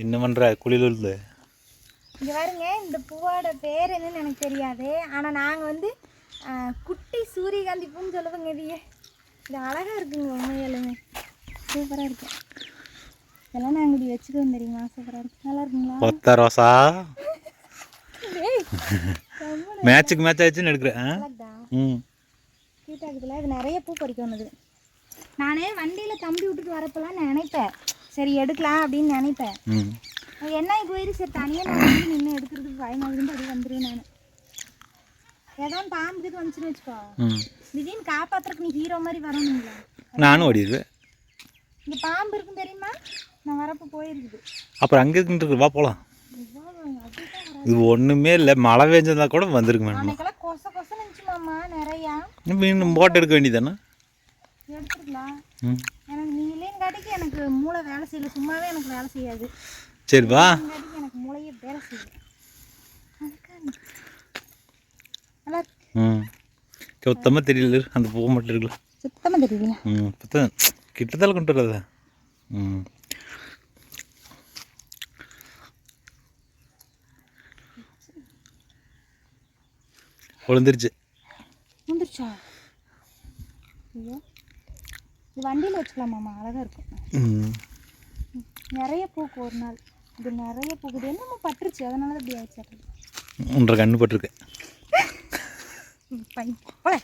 என்ன பண்ணுற குளியில் உள்ள இங்கே பாருங்க, இந்த பூவோட பேர் என்னன்னு எனக்கு தெரியாது. ஆனால் நாங்கள் வந்து குட்டி சூரியகாந்தி பூன்னு சொல்லுவோங்க. இது அழகாக இருக்குங்க, உண்மையாலுமே சூப்பராக இருக்கு. இதெல்லாம் நாங்கள் இப்படி வச்சுக்குவோம் தெரியுமா, சூப்பராக இருக்கு. நல்லா இருக்குங்களா? ஒத்த ரோசா மேட்சுக்கு மேட்ச் ஆயிடுச்சுன்னு எடுக்கிறேன். கீட்டாக இருக்குதுல்ல, இது நிறைய பூ பறிக்கணுது. நானே வண்டியில் தம்பி விட்டுட்டு வரப்பெல்லாம் நினைப்பேன், சரி எடுக்கலாம் அப்படின்னு நினைப்பேன். என்ன போயிரு சரி தனியாக நான் வந்து நின்று எடுக்கிறதுக்கு பயமாகுதுன்னு அப்படி வந்துடுவேன். நான் ஏதோ பாம்பு இது வந்துச்சுன்னு வச்சுக்கோ, திடீர்னு காப்பாற்றுறதுக்கு நீ ஹீரோ மாதிரி வரணுங்களா? நானும் ஓடிடுவேன். இங்கே பாம்பு இருக்குன்னு தெரியுமா? நான் வரப்போ போயிருக்குது. அப்புறம் அங்கே இருக்குன்றது வா போகலாம். இது ஒன்றுமே இல்லை, மழை பெஞ்சதா கூட வந்திருக்கு மேடம். அன்னைக்கெல்லாம் கொச கொசன்னு இருந்துச்சுமாம்மா நிறையா. இன்னும் போட்டு எடுக்க வேண்டியதானே? எடுத்துக்கலாம். எனக்கு நீ இல்லைன்னு காட்டிக்கு எனக்கு மூளை வேலை செய்யல, சும்மாவே எனக்கு வேலை செய்யாது. சரி வா. எனக்கு மூளையே வேலை செய்யல. சுத்தமாக தெரியல, அந்த பூ மட்டும் இருக்குல்ல சுத்தமாக தெரியல. புத்தம் கிட்டத்தால கொண்டு வர்றதா. விழுந்துருச்சு. வந்துருச்சா? ஐயோ, இது வண்டியில் வச்சுக்கலாமாம்மா, அழகாக இருக்கும். நிறைய பூக்கு ஒரு நாள். இது நிறைய பூக்குது. என்னமோ பட்டுருச்சு, அதனால தான் இப்படி ஆயிடுச்சு. 1.5 கண்ணு பட்டிருக்கு. போல